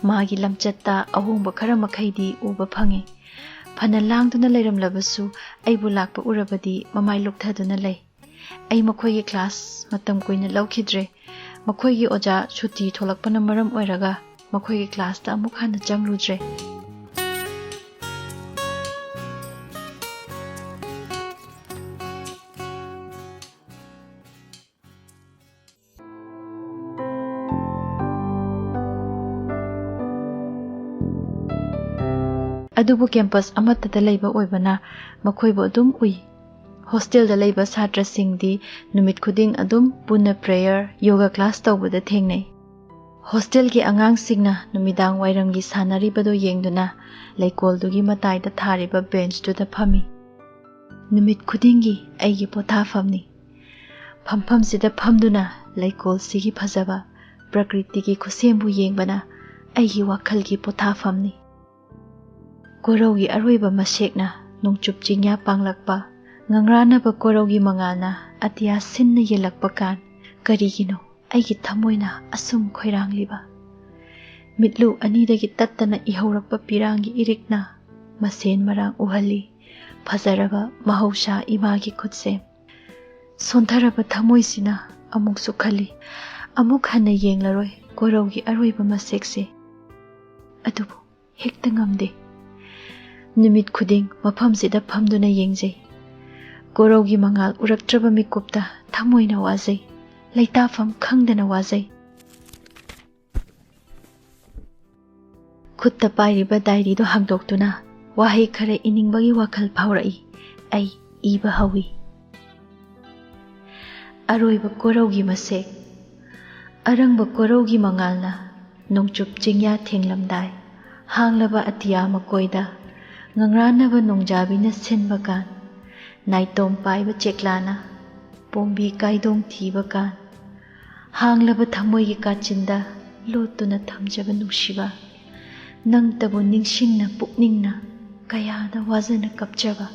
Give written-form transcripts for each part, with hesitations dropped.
Magi lamchatta ahongba khara makhaidi uba phangi. Phana langduna leiramlabasu aibu lakpa urabadi mamai lukthaduna lei. Ai makhoigi class matam koina laukhidre. Makhoigi oja chuti tholakpana maram oiraga makhoigi class ta amuk hana changludre. Adubu campus amatta leiba oibana makhoibo adum ui. Hostel da leiba satra singdi numit khuding adum punna prayer yoga class tawbada thengnei. Hostel ki angang singna numidang wairamgi sanari bado yengduna leikol dugi matai da thariba bench tu da phami. Numit khudingi aigi potha famni. Phampham sida phamduna leikol sigi phajaba prakriti ki khusembu yengbana aigi wakhal ki potha famni. Korougi Aroiba Mashek na nungchup jingya panglakpa ngangrana ba Korougi mangana atia sinna yelakpa kan karigino aigi thamoina asum khoirangliba mitlu anidagi tattana ihaurakpa pirangi irikna masen marang uhali phazaraba mahausa imagi khutse sontharaba thamoisina amuk sukhali amuk hana yenglaroi Korougi Aroiba Mashek se adubu hekta ngamde Numit khuding mafam sida phamduna yengjai. Korougi mangal uraktraba mikupta thamoina wajai. Leitafam khangdana wajai. Khutta pairiba diary do hangdoktuna wahi khare iningbagi wakhal phaurai. Ai iba hawi. Aroiba Korougi Mashek. Arangba Korougi mangalna nongchup jingya thenglamdai. Hanglaba atiya makoida. Ngangranaba nongjabina sinba kan naitom paiba cheklana pombi kaidong thiba kan hanglaba thamoigi kachinda lotuna thamjaba nushiba nang tabu ningsingna pukningna kayada wazana kapjaba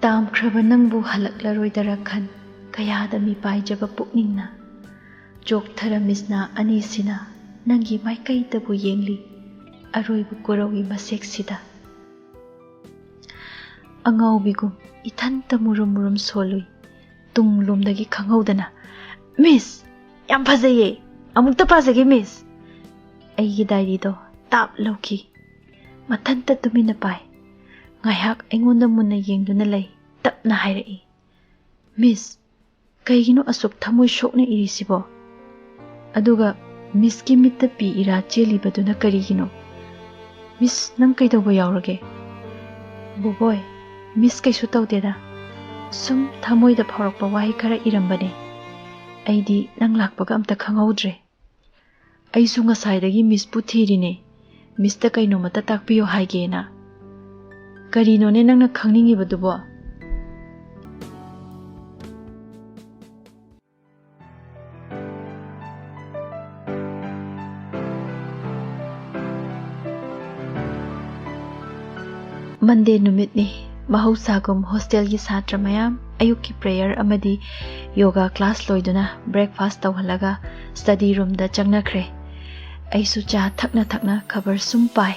tamkhraba nangbu halaklaroi khan kayada mi paijaba pukningna jokthara misna anisina nangi maikai tabu yengli Aroiba Korougi Mashek sida Angawbigum itanta murum solui tunglumdagi khanghaudana Miss yam phajaye amukta phajage miss aigi diary do tap lauki mathanta tumina pai ngaihak aingonda munna yengduna lei tapna hairai Miss kaigino asuk thamoi shokna irisibo aduga Miss ki mitta pi ira cheli baduna karigino Miss nang kaidoba yaurage boboy Miss kaisu tawdeda sum thamoida phaurakpa wahi khara irambane aidi nang lakpaga amta khanghaudre aisu ngasaidagi Miss pu thirine Miss ta kaino mata takpiyo haigena karino ne nangna khangningi badubo Monday numitni Mahausagum hostel gi satra mayam ayuki prayer amadi yoga class loiduna breakfast tawhalaga study room da changnakre aisu cha thakna khabar sumpai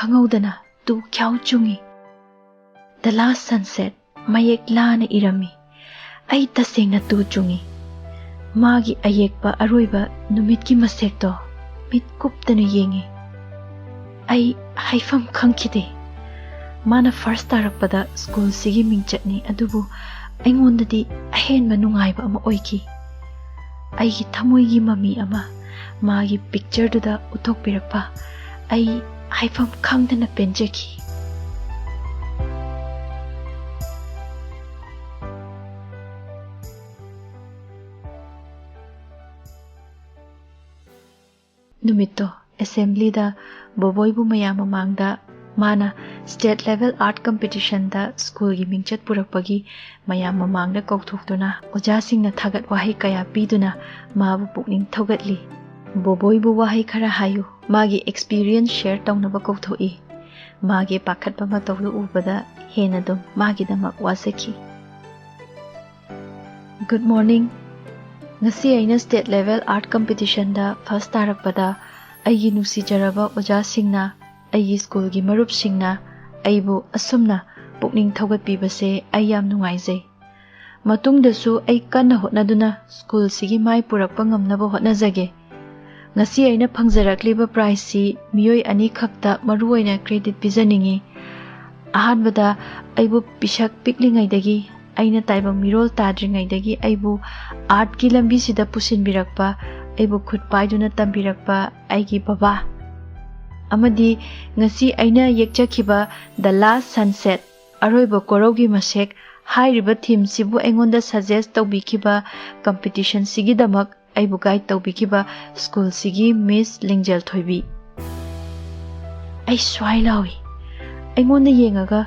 khangaudana tu khyau chungi the last sunset mayek lana irami ai tasengna tu chungi magi ayekpa aroiba numit ki masekto mit kuptana yengi ai haifam khangkhide mana first tarakpada school sigi mingchatni adubu aingodadi ahen manungaiba ama oiki aigi thamoigi mami ama magi picture duda uthok pirakpa ai haifam khangdana penjaki numito assembly da boboibu mayam mangda mana state level art competition da school gi mingchat purakpagi mayam mangda kokthokduna oja singna thagat wahi kaya piduna mabu pukning thogatli boboibu wahi khara hayu magi experience share tawnaba kokthoi magi pakhatpa matawlu ubada hena dum magi damak wasaki good morning ngasi aina state level art competition da first tarakpada aigi nusijaraba oja singna aigi school gi marup singna aibu asumna pukning thogat pibase ai yam nungaijai matung dasu ai kanna hotnaduna school sigi mai purakpa ngamnaba hotnajage ngasi aina phangjarakliba prize si miyoi ani khakta maruoina credit pijaningi ahanbada aibu pisak piklingaidagi aina taibang mirol tadringaidagi aibu art ki lambi sida pusinbirakpa aibu khut paiduna tambirakpa aigi baba amadi ngasi aina yekchakhiba the last sunset Aroiba Korougi Mashek hairiba theme sibu engonda suggest tawbikiba competition sigi damak aibu guide tawbikiba school sigi Miss Lingjel Thoibi ai swai lawi engonda yengaga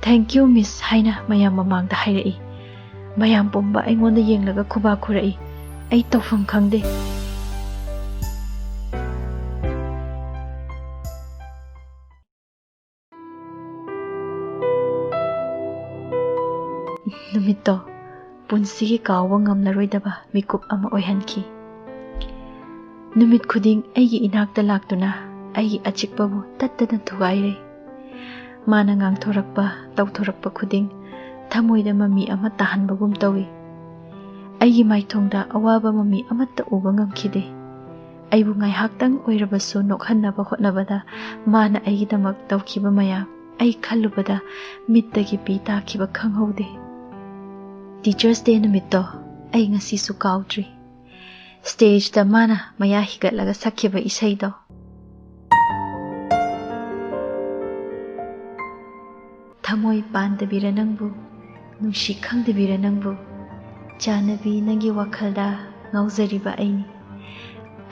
thank you miss haina mayam mamangda hairai mayam pomba engonda yenglaga khuba khurai ai tawfam khangde Numito Punshigi kawa ngamlaroidaba mikup ama oihanki numit khuding aigi inakta laktuna aigi achikpabu tattana thugaire mana ngangthorakpa tawthorakpa khuding thamoida mami ama tahanbagum tawi aigi maithongda awaba mami amatta uba ngamkhide aibu ngai haktang oirabasu nokhannaba hotnabada mana aigi damak tawkhiba maya ai khallubada mittagi pi takhiba khanghaude Teachers Day numito ay ngasi su kaudri stage da mana maya higatlaga sakhiba isai do thamoi pandabira nangbu nungshi khangdabira nangbu chanabi nangi wakhalda ngaujariba aini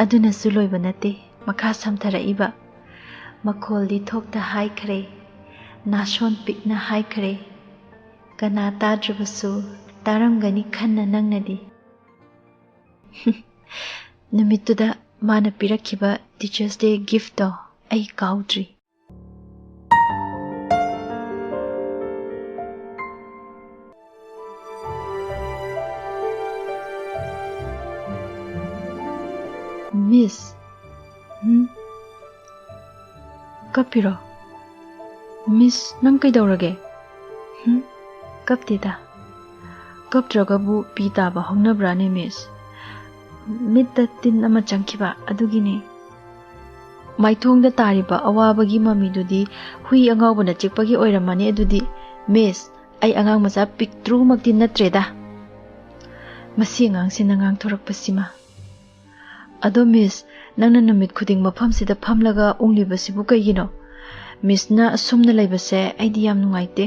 aduna su loiba nate makha samtharaiba makholdi thokta haikhre nashon pikna haikhre kana tadrabasu taramgani khanna nangnadi numituda mana pirakhiba Teachers Day gift do ai kaudri Miss kapiro Miss nang kaidawrage kaptida kaptragabu pitaba hongnabrane miss mitta tin ama changkiba adugini maithongda tariba awabagi mamidudi hui angawbana chikpagi oiramani adudi miss ai angang macha piktru makti natreda masi angang sinangang thorakpasima ado miss nangna numit khuding mafam sida phamlaga unglibasibu kaigino miss na asumna laibase aidi yam nungaite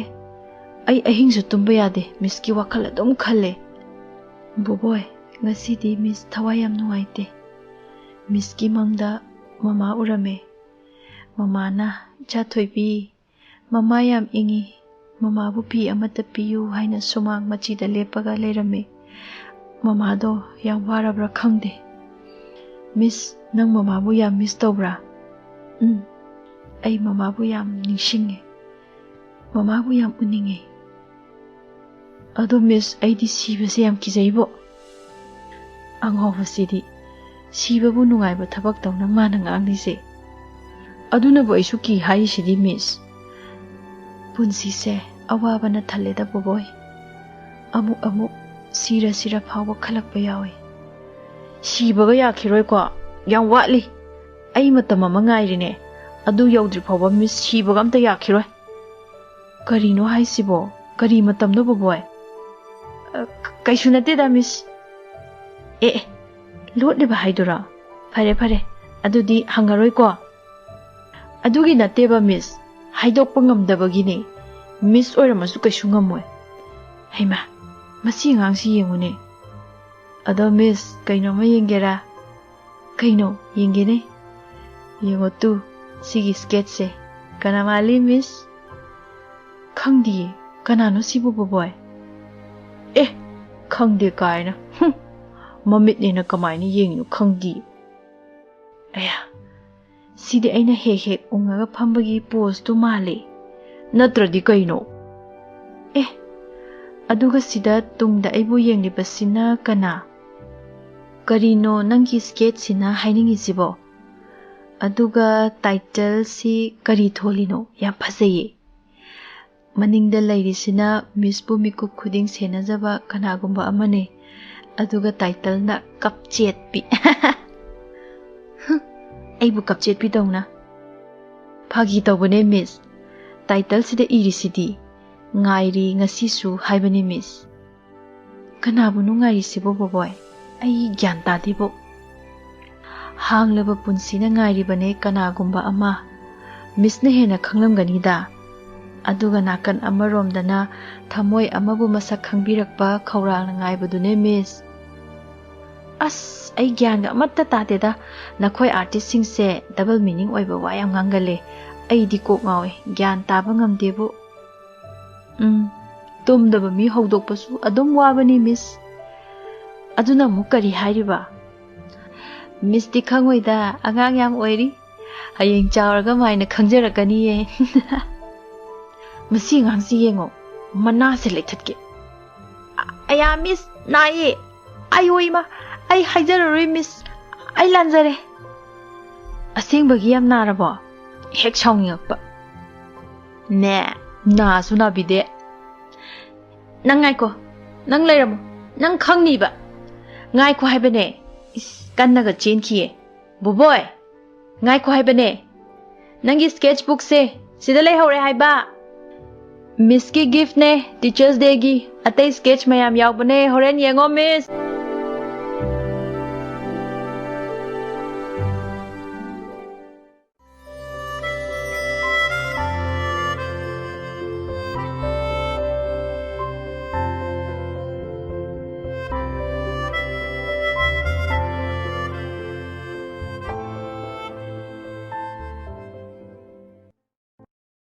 ai ahingsu tumba yade miss ki wakal adum khalle boboy ngasi di miss thawayam nuaite miss ki mangda mama urame mama na chathoibi mama yam ingi mama bu pi amata piyu haina sumang machi da lepaga lerame mama do yam warabra khangde miss nang mama bu yam miss tobra ai mama bu yam ningshinge mama bu yam uninge ado miss aidi sibase yam kizaibo angobasidi sibabu nungaiba thabak tawna mana ngangnise aduna bo isu ki hai sidi miss punsi se awabana thaleda boboy amu sira phawa khalakpa yawe sibaga yakhiroi ko yam watli ai matama mangairine adu yaudri phawa miss sibaga amta yakhiroi karino hai sibo kari matamno boboy kaisu nate da miss lotli ba haidura fare adudi hangaroi ko adugi nate ba miss haidokpa ngamdabagine miss oiramasu kaisu ngamoi haima masi ngangsi yengune ado miss kaino ma yengera kaino yengene yengo tu sigi sketch se kana mali miss khangdi kanano sibu boboy khangde kaina mamit ne na kamaini yengnu khangdi aya sidi aina hek ungaga phambagi post tu male natradi kaino aduga sida tungda aibu yenglibasina kana Karino nangi sketch sina hainingisibo. Aduga title si kari tholino yam phajaye. Maningda lairisina Miss bu mikup khuding senajaba kanagumba amane. Aduga title na kapchet pi. Aibu kapchet pi dauna. Phagi tawbane Miss. Title sida irisidi. Ngairi ngasisu haibane Miss. Kanabunu ngairisibo boboy. Ai gyan tadibo. Hanglaba punsina ngairibane kanagumba ama. Miss na hena khanglamganida. Aduga nakan amaromdana thamoy amabu masak khangbirakpa khawrang ngaibadune Miss. As ai gyan ga amatta tateda nakhoi artist singse double meaning oiba wayam ngangale. Ai di kok ngawe gyan taba ngamdebu. Tumdaba mi hawdokpasu adum wabani Miss. Aduna mu kari hairiba. Miss di khangoida angang yam oiri. Hayeng chawraga maina khangjarakani ye. Masi ngangsi yengo mana se lethatke. Aya Miss naye. Ayoi ma ai haijarori Miss. Ai lanjare. Asengbagi yam narabo. Hek chawngingakpa. Ne na suna bide. Nang ngai ko. Nang leiramo. Nang khangni ba. Ngai ko haibane. Kannaga chen khiye. Boboy. Ngai ko haibane. Nangi sketchbook se sida lei hore haiba. Miss ki gift ne Teachers Day gi atay sketch mayam yaw bane horen yengo Miss.